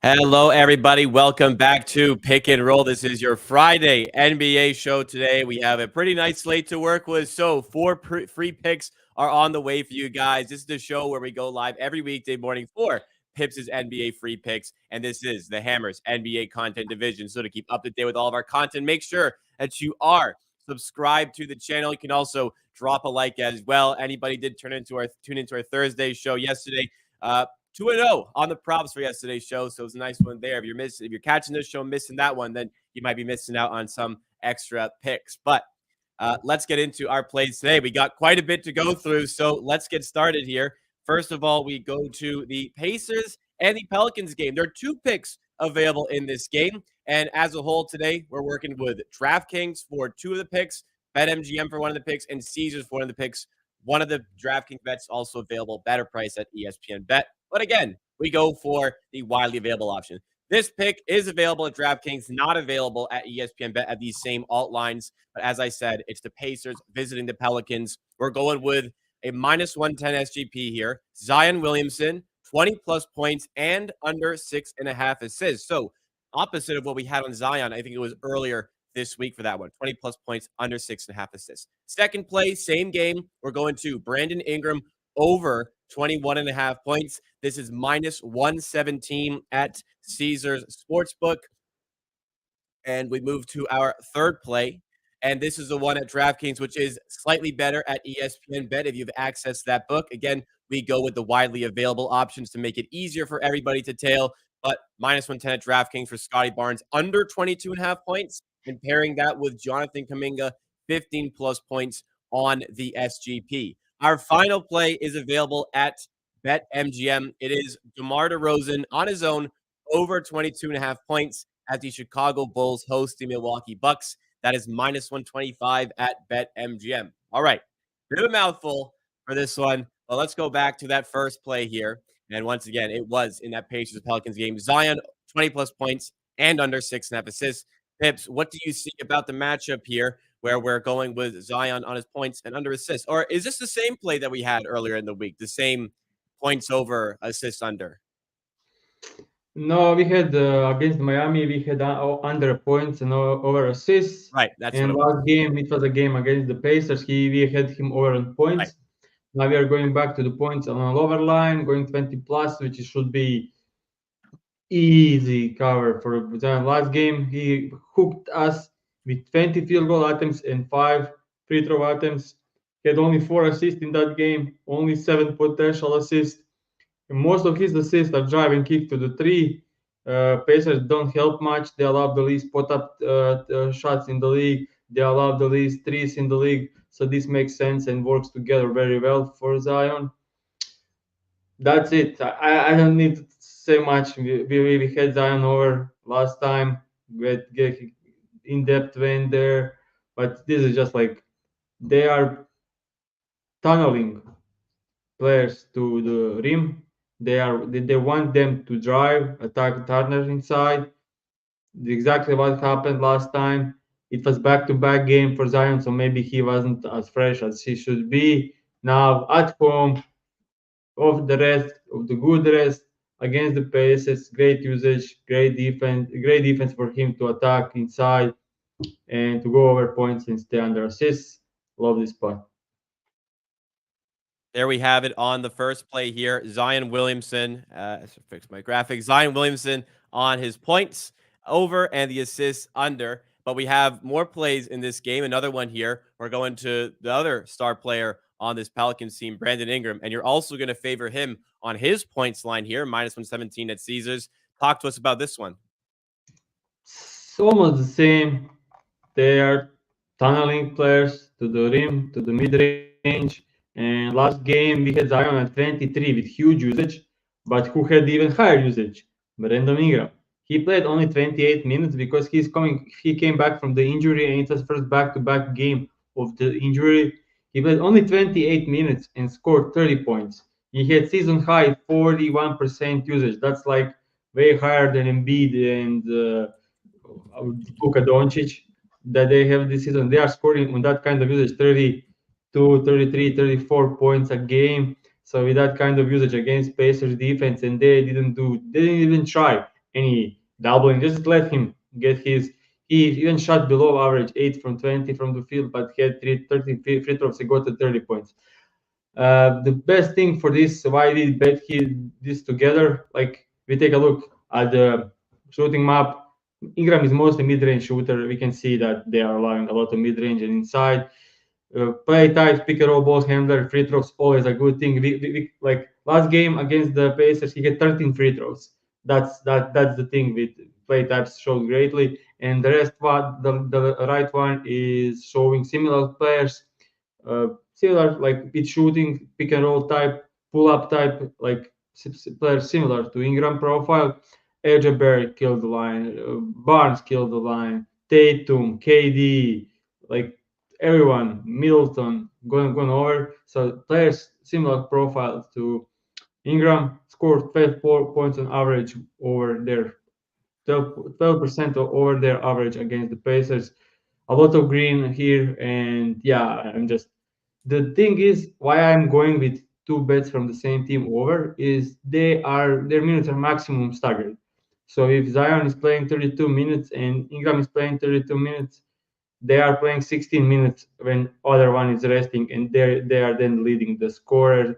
Hello, everybody. Welcome back to Pick and Roll. This is your Friday NBA show today. We have a pretty nice slate to work with. So, four free picks are on the way for you guys. This is the show where we go live every weekday morning for Pips' NBA free picks. And this is the Hammers NBA content division. So, to keep up to date with all of our content, make sure that you are subscribed to the channel. You can also drop a like as well. Anybody did tune into our Thursday show yesterday. 2-0 on the props for yesterday's show. So it's a nice one there. If you're catching this show missing that one, then you might be missing out on some extra picks. But let's get into our plays today. We got quite a bit to go through, so let's get started here. First of all, we go to the Pacers and the Pelicans game. There are two picks available in this game. And as a whole today, we're working with DraftKings for two of the picks, BetMGM for one of the picks, and Caesars for one of the picks. One of the DraftKings bets also available, better price at ESPN Bet. But again, we go for the widely available option. This pick is available at DraftKings, not available at ESPN Bet at these same alt lines. But as I said, it's the Pacers visiting the Pelicans. We're going with a minus 110 SGP here. Zion Williamson, 20-plus points and under 6.5 assists. So opposite of what we had on Zion, I think it was earlier this week for that one. 20-plus points, under 6.5 assists. Second play, same game. We're going to Brandon Ingram over 21.5 points. This is minus 117 at Caesars Sportsbook. And we move to our third play. And this is the one at DraftKings, which is slightly better at ESPN Bet if you've accessed that book. Again, we go with the widely available options to make it easier for everybody to tail. But minus 110 at DraftKings for Scotty Barnes under 22.5 points. And pairing that with Jonathan Kuminga, 15-plus points on the SGP. Our final play is available at BetMGM. It is DeMar DeRozan on his own over 22.5 points as the Chicago Bulls host the Milwaukee Bucks. That is minus 125 at BetMGM. All right, bit of a mouthful for this one, but let's go back to that first play here. And once again, it was in that Pacers-Pelicans game. Zion, 20-plus points and under 6.5 assists. Pips, what do you see about the matchup here where we're going with Zion on his points and under assists? Or is this the same play that we had earlier in the week, the same points over, assists under? No, we had against Miami, we had under points and over assists. Right, that's And what it was. last game, it was a game against the Pacers. We had him over on Right. points. Now we are going back to the points on a lower line, going 20 plus, which should be easy cover for Zion. Last game, he hooked us with 20 field goal attempts and 5 free throw attempts. He had only 4 assists in that game, only 7 potential assists. And most of his assists are drive and kick to the three. Pacers don't help much. They allow the least put up shots in the league. They allow the least threes in the league. So this makes sense and works together very well for Zion. That's it. I don't need to say much. We had Zion over last time. Get in depth went there, but this is just like they are tunneling players to the rim. They want them to drive, attack Turner inside. Exactly what happened last time. It was back-to-back game for Zion, so maybe he wasn't as fresh as he should be. Now at home, of the good rest against the Pacers, great usage, great defense for him to attack inside and to go over points and stay under assists. Love this spot. There we have it on the first play here. Zion Williamson, fix my graphics. Zion Williamson on his points over and the assists under. But we have more plays in this game. Another one here. We're going to the other star player on this Pelicans team, Brandon Ingram. And you're also going to favor him on his points line here, minus 117 at Caesars. Talk to us about this one. It's almost the same. They are tunneling players to the rim, to the mid-range. And last game, we had Zion at 23 with huge usage. But who had even higher usage? Brandon Ingram. He played only 28 minutes because he came back from the injury and it was first back-to-back game of the injury. He played only 28 minutes and scored 30 points. He had season high 41% usage. That's like way higher than Embiid and Luka Doncic that they have this season. They are scoring on that kind of usage 32, 33, 34 points a game. So with that kind of usage against Pacers defense, and they didn't even try. any doubling. Just let him get his. He even shot below average 8 from 20 from the field, but he had 13 free throws. He got to 30 points. The best thing for this, why we bet this together, like we take a look at the shooting map. Ingram is mostly mid-range shooter. We can see that they are allowing a lot of mid-range and inside. Play types, pick and roll balls handler, free throws always a good thing. Like last game against the Pacers, he had 13 free throws. That's the thing with play types showed greatly, and the rest what the right one is showing similar players, similar like with shooting, pick and roll type, pull up type, like players similar to Ingram profile. AJ Barrett killed the line, Barnes killed the line, Tatum, KD, like everyone, Middleton going over. So players similar profile to Ingram scored 12 points on average over their 12% over their average against the Pacers. A lot of green here, and yeah, I'm just the thing is why I'm going with two bets from the same team over is their minutes are maximum staggered. So if Zion is playing 32 minutes and Ingram is playing 32 minutes, they are playing 16 minutes when other one is resting, and they are then leading the scoring,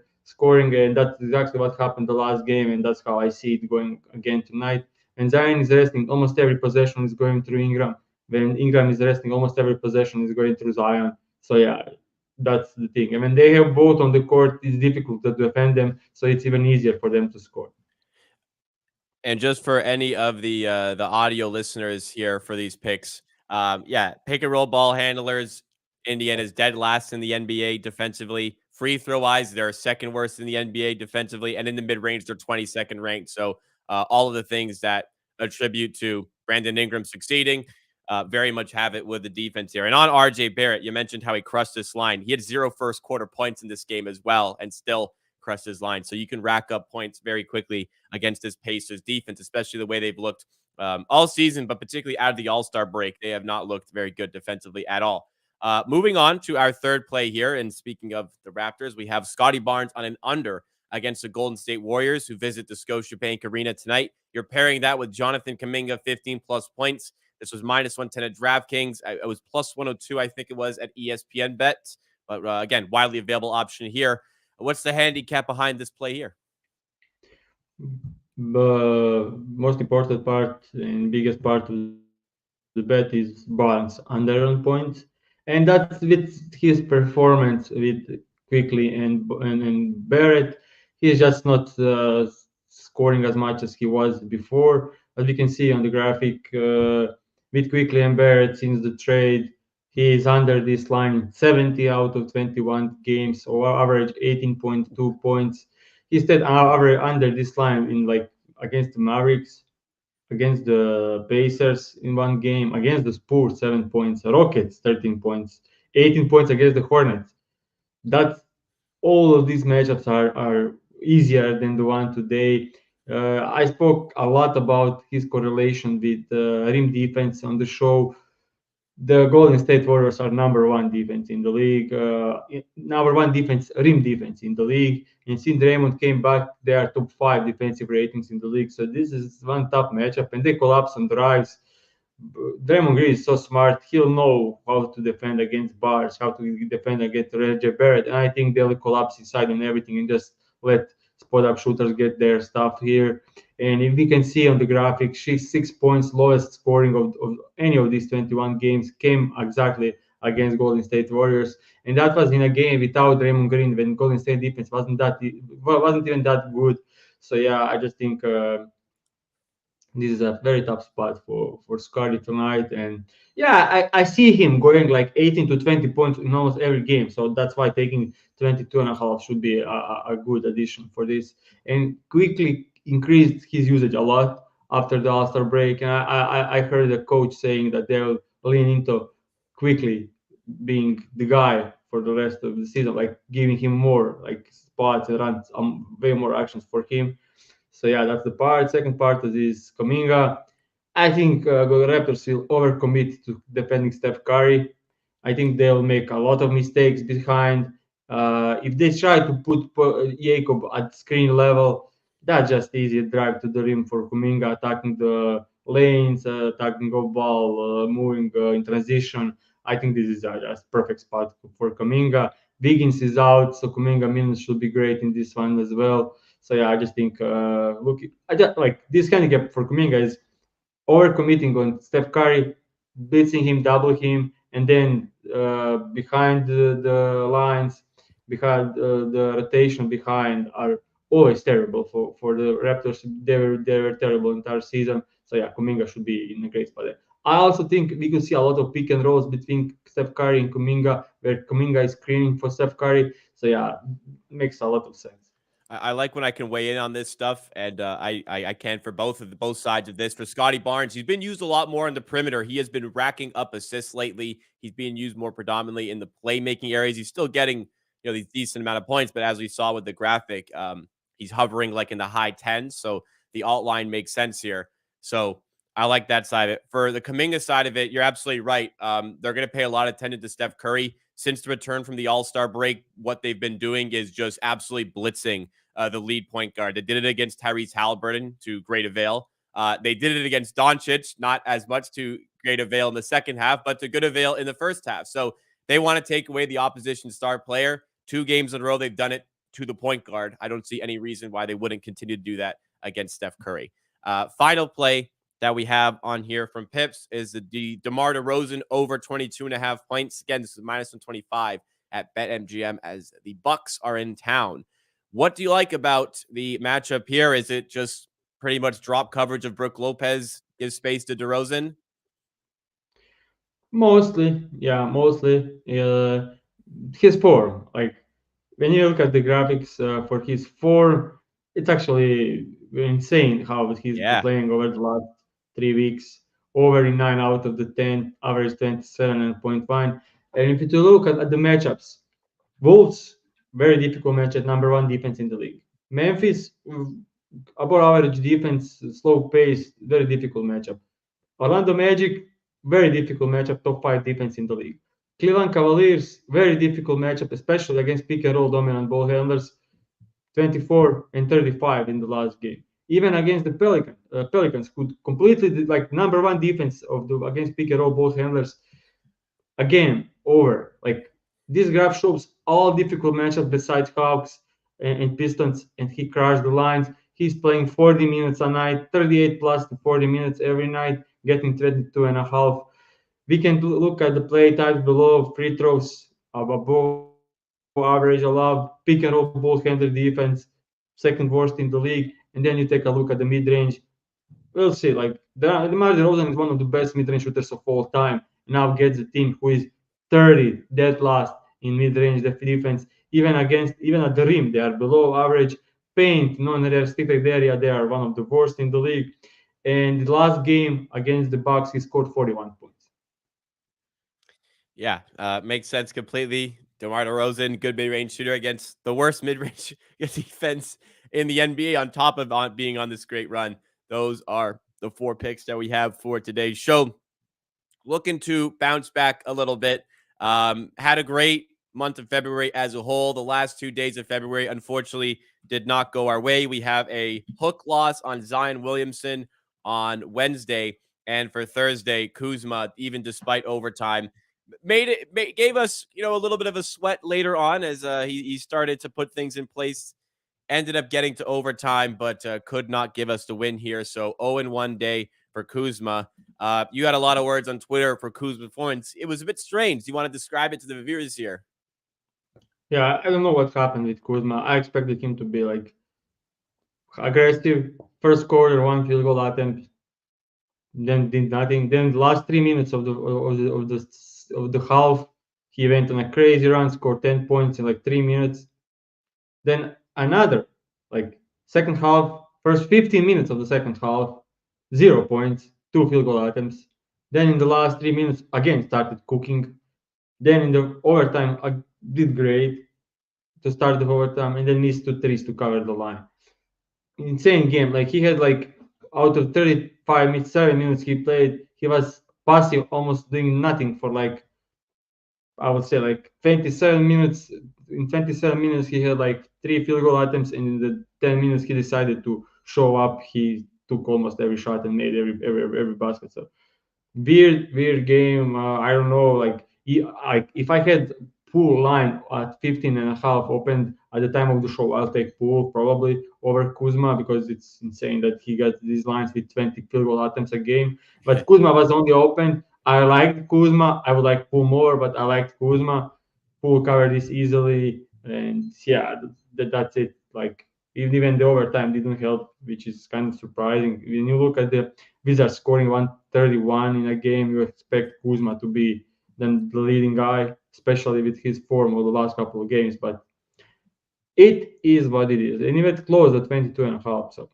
and that's exactly what happened the last game, and that's how I see it going again tonight. When Zion is resting, almost every possession is going through Ingram. When Ingram is resting, almost every possession is going through Zion. So yeah, that's the thing. And when they have both on the court, it's difficult to defend them, so it's even easier for them to score. And just for any of the audio listeners here for these picks, yeah, pick and roll ball handlers. Indiana's dead last in the NBA defensively. Free throw wise, they're second worst in the NBA defensively, and in the mid range, they're 22nd ranked. So all of the things that attribute to Brandon Ingram succeeding very much have it with the defense here. And on RJ Barrett, you mentioned how he crushed this line. He had 0 first quarter points in this game as well, and still crushed his line. So you can rack up points very quickly against this Pacers defense, especially the way they've looked all season, but particularly out of the All-Star break. They have not looked very good defensively at all. Moving on to our third play here. And speaking of the Raptors, we have Scotty Barnes on an under against the Golden State Warriors who visit the Scotiabank Arena tonight. You're pairing that with Jonathan Kuminga, 15 plus points. This was minus 110 at DraftKings. It was plus 102, I think it was, at ESPN Bet. But again, widely available option here. What's the handicap behind this play here? The most important part and biggest part of the bet is Barnes under on points, and that's with his performance with quickly and Barrett. He's just not scoring as much as he was before. As we can see on the graphic, with quickly and Barrett since the trade, he is under this line 70 out of 21 games, or average 18.2 points. He stayed under this line in like against the Mavericks, against the Pacers in one game, against the Spurs 7 points, Rockets 13 points, 18 points against the Hornets. That's all of these matchups are easier than the one today. I spoke a lot about his correlation with rim defense on the show. The Golden State Warriors are number one defense in the league, number one defense, rim defense in the league. And since Draymond came back, they are top five defensive ratings in the league. So this is one tough matchup, and they collapse on drives. Draymond Green is so smart; he'll know how to defend against bars, how to defend against RJ Barrett, and I think they'll collapse inside on everything and just let spot up shooters get their stuff here. And if we can see on the graphic, 6 points lowest scoring of any of these 21 games came exactly against Golden State Warriors, and that was in a game without Draymond Green when Golden State defense wasn't even that good. So yeah, I just think this is a very tough spot for Scotty tonight. And yeah, I see him going like 18 to 20 points in almost every game. So that's why taking 22 and a half should be a good addition for this. And quickly increased his usage a lot after the All-Star break. And I heard the coach saying that they'll lean into quickly being the guy for the rest of the season, like giving him more like spots and runs, way more actions for him. So yeah, that's the part. Second part is this Kaminga. I think Raptors will overcommit to defending Steph Curry. I think they'll make a lot of mistakes behind. If they try to put Jacob at screen level, That's just easy drive to the rim for Kuminga, attacking the lanes, attacking off ball, moving in transition. I think this is a just perfect spot for Kuminga. Wiggins is out, so Kuminga minutes should be great in this one as well. So yeah, I just think look, I just like this handicap for Kuminga is overcommitting on Steph Curry, blitzing him, double him, and then behind the lines, behind the rotation behind are always terrible for the Raptors. They were terrible entire season. So yeah, Kuminga should be in a great spot there. I also think we could see a lot of pick and rolls between Steph Curry and Kuminga, where Kuminga is screening for Steph Curry. So yeah, makes a lot of sense. I like when I can weigh in on this stuff, and I can for both sides of this. For Scotty Barnes, he's been used a lot more on the perimeter. He has been racking up assists lately. He's being used more predominantly in the playmaking areas. He's still getting these decent amount of points, but as we saw with the graphic, he's hovering like in the high tens. So the alt line makes sense here. So I like that side of it. For the Kuminga side of it, you're absolutely right. They're going to pay a lot of attention to Steph Curry. Since the return from the All-Star break, what they've been doing is just absolutely blitzing the lead point guard. They did it against Tyrese Halliburton to great avail. They did it against Doncic, not as much to great avail in the second half, but to good avail in the first half. So they want to take away the opposition star player. 2 games in a row, they've done it to the point guard. I don't see any reason why they wouldn't continue to do that against Steph Curry. Final play that we have on here from Pips is the DeMar DeRozan over 22.5 points. Again, this is minus 125 at BetMGM as the Bucks are in town. What do you like about the matchup here? Is it just pretty much drop coverage of Brook Lopez, gives space to DeRozan? Mostly, yeah, mostly. His form, like when you look at the graphics for his form, it's actually insane how he's Yeah. playing over the last 3 weeks. Over in 9 out of the 10, average 27.1. And if you look at the matchups, Wolves, very difficult matchup, number one defense in the league. Memphis, above average defense, slow pace, very difficult matchup. Orlando Magic, very difficult matchup, top five defense in the league. Cleveland Cavaliers, very difficult matchup, especially against pick and roll dominant ball handlers, 24 and 35 in the last game. Even against the Pelicans, who completely like number one defense of the against pick and roll ball handlers, again over. Like this graph shows all difficult matchups besides Hawks and Pistons, and he crashed the lines. He's playing 40 minutes a night, 38 plus to 40 minutes every night, getting 22 and a half. We can look at the play types below: free throws above average allowed, pick and roll ball handler defense, second worst in the league. And then you take a look at the mid range. We'll see. Like DeMar DeRozan is one of the best mid-range shooters of all time. Now gets a team who is 30 dead last in mid-range defense. Even at the rim, they are below average. Paint, non-restricted area, they are one of the worst in the league. And the last game against the Bucks, he scored 41 points. Yeah, makes sense completely. DeMar DeRozan, good mid-range shooter against the worst mid-range defense in the NBA on top of being on this great run. Those are the 4 picks that we have for today's show. Looking to bounce back a little bit. Had a great month of February as a whole. The last 2 days of February, unfortunately, did not go our way. We have a hook loss on Zion Williamson on Wednesday. And for Thursday, Kuzma, even despite overtime, gave us a little bit of a sweat later on as he started to put things in place. Ended up getting to overtime, but could not give us the win here. So 0-1 day for Kuzma. You had a lot of words on Twitter for Kuzma's performance. It was a bit strange. Do you want to describe it to the viewers here? Yeah, I don't know what happened with Kuzma. I expected him to be like aggressive. First quarter, one field goal attempt, then did nothing. Then the last 3 minutes of the half, he went on a crazy run, scored 10 points in like 3 minutes. Then another, like second half, first 15 minutes of the second half, 0 points, two field goal attempts. Then in the last 3 minutes, again started cooking. Then in the overtime, I did great to start the overtime, and then missed two threes to cover the line. Insane game. Like he had like out of 35 minutes, 7 minutes he played, he was passive, almost doing nothing for like I would say like 27 minutes. In 27 minutes, he had like three field goal attempts, and in the 10 minutes he decided to show up. He took almost every shot and made every basket. So weird game. I don't know. If I had Pool line at 15 and a half opened at the time of the show, I'll take Pool probably over Kuzma because it's insane that he got these lines with 20 field goal attempts a game. But Kuzma was only open. I liked Kuzma. I would like Pool more, but I liked Kuzma. Pool covered this easily, and yeah, that's it. Like even the overtime didn't help, which is kind of surprising. When you look at the Wizards scoring 131 in a game, you expect Kuzma to be then the leading guy, especially with his form of the last couple of games. But it is what it is. And even close at 22 and a half. So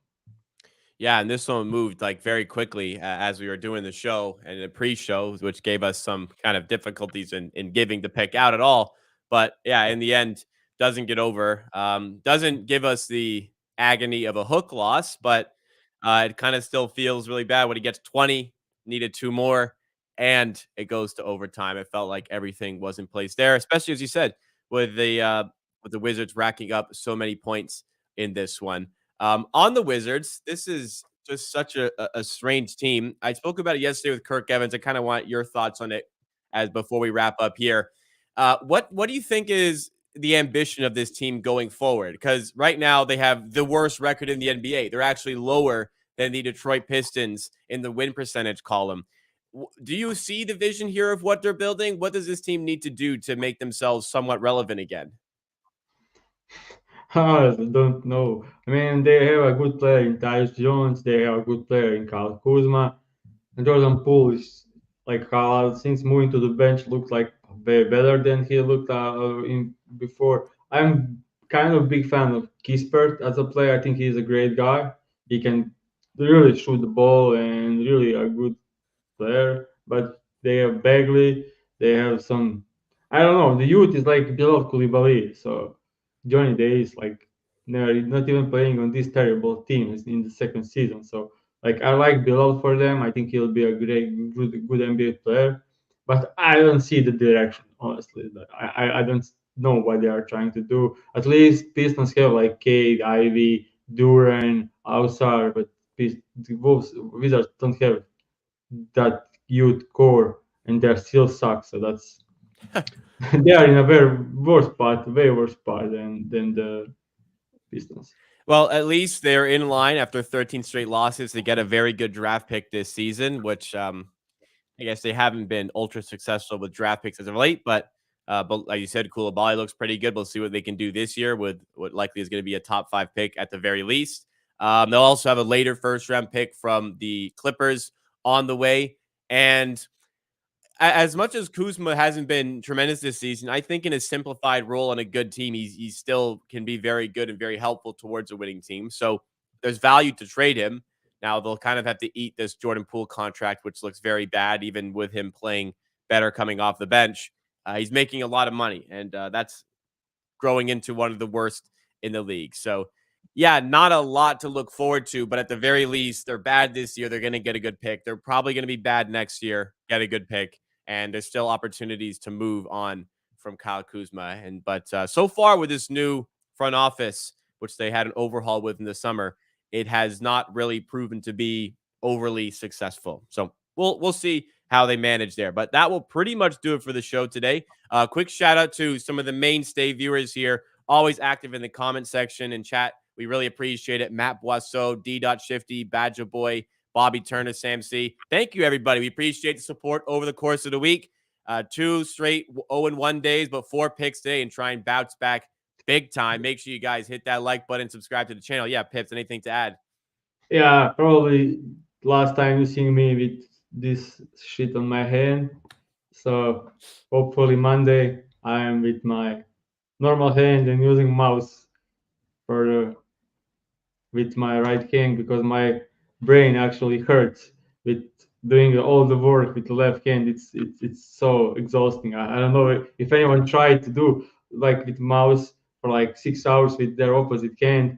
Yeah, and this one moved like very quickly as we were doing the show and the pre-show, which gave us some kind of difficulties in giving the pick out at all. But yeah, in the end, doesn't get over. Doesn't give us the agony of a hook loss, but it kind of still feels really bad when he gets 20, needed two more, and it goes to overtime. It felt like everything was in place there, especially as you said, with the Wizards racking up so many points in this one. On the Wizards, this is just such a strange team. I spoke about it yesterday with Kirk Evans. I kind of want your thoughts on it as before we wrap up here. What do you think is the ambition of this team going forward? Because right now they have the worst record in the NBA. They're actually lower than the Detroit Pistons in the win percentage column. Do you see the vision here of what they're building? What does this team need to do to make themselves somewhat relevant again? I don't know. I mean, they have a good player in Tyus Jones. They have a good player in Kyle Kuzma. And Jordan Poole is like since moving to the bench looked like way better than he looked in before. I'm kind of big fan of Kispert as a player. I think he's a great guy. He can really shoot the ball and really a good player. But they have Bagley. They have some. I don't know. The youth is like below Koulibaly. So Johnny Day is like not even playing on this terrible team in the second season. So like I like Bilal for them. I think he'll be a good NBA player, but I don't see the direction honestly. I don't know what they are trying to do. At least Pistons have like Cade, Ivy, Duran, Ausar, but the Wolves Wizards don't have that youth core, and they still suck. So that's they are in a very worse spot, way worse spot than the Pistons. Well, at least they're in line after 13 straight losses to get a very good draft pick this season, which I guess they haven't been ultra successful with draft picks as of late. But like you said, Koulibaly looks pretty good. We'll see what they can do this year with what likely is going to be a top 5 pick at the very least. They'll also have a later first round pick from the Clippers on the way. And as much as Kuzma hasn't been tremendous this season, I think in a simplified role on a good team, he still can be very good and very helpful towards a winning team. So there's value to trade him. Now they'll kind of have to eat this Jordan Poole contract, which looks very bad, even with him playing better coming off the bench. He's making a lot of money, and that's growing into one of the worst in the league. So, yeah, not a lot to look forward to, but at the very least, they're bad this year. They're going to get a good pick. They're probably going to be bad next year, get a good pick, and there's still opportunities to move on from Kyle Kuzma. But so far with this new front office, which they had an overhaul with in the summer, it has not really proven to be overly successful. So we'll see how they manage there. But that will pretty much do it for the show today. Quick shout out to some of the mainstay viewers here, always active in the comment section and chat. We really appreciate it. Matt Boisseau, D. Shifty, Badger Boy, Bobby Turner, Sam C. Thank you, everybody. We appreciate the support over the course of the week. 2 straight 0-1 days, but 4 picks today, and try and bounce back big time. Make sure you guys hit that like button, subscribe to the channel. Yeah, Pips, anything to add? Yeah, probably last time you seen me with this shit on my hand. So hopefully Monday I am with my normal hand and using mouse for with my right hand because my brain actually hurts with doing all the work with the left hand. It's so exhausting. I don't know if anyone tried to do like with mouse for like 6 hours with their opposite hand.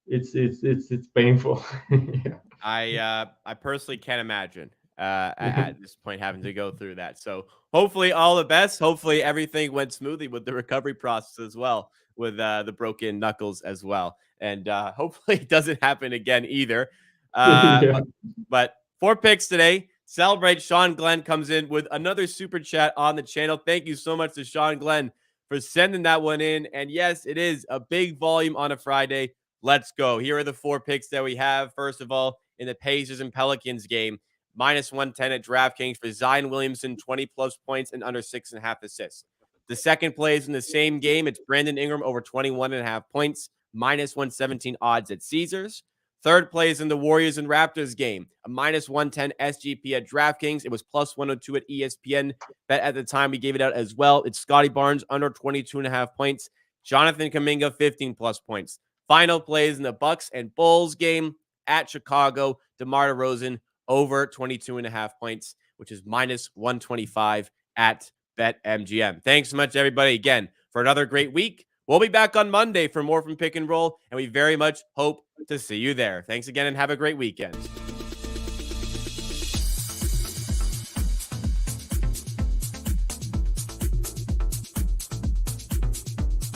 It's painful. Yeah. I personally can't imagine at this point having to go through that. So hopefully all the best. Hopefully everything went smoothly with the recovery process as well. with the broken knuckles as well. And hopefully it doesn't happen again either. Yeah. But 4 picks today. Celebrate. Sean Glenn comes in with another super chat on the channel. Thank you so much to Sean Glenn for sending that one in. And yes, it is a big volume on a Friday. Let's go. Here are the 4 picks that we have. First of all, in the Pacers and Pelicans game, minus 110 at DraftKings for Zion Williamson, 20 plus points and under 6.5 assists. The second play is in the same game. It's Brandon Ingram over 21.5 points, minus 117 odds at Caesars. Third play is in the Warriors and Raptors game, a minus 110 SGP at DraftKings. It was plus 102 at ESPN. Bet at the time we gave it out as well. It's Scotty Barnes under 22.5 points. Jonathan Kuminga, 15 plus points. Final plays in the Bucks and Bulls game at Chicago. DeMar DeRozan over 22.5 points, which is minus 125 at BetMGM. Thanks so much, everybody, again, for another great week. We'll be back on Monday for more from Pick and Roll, and we very much hope to see you there. Thanks again, and have a great weekend.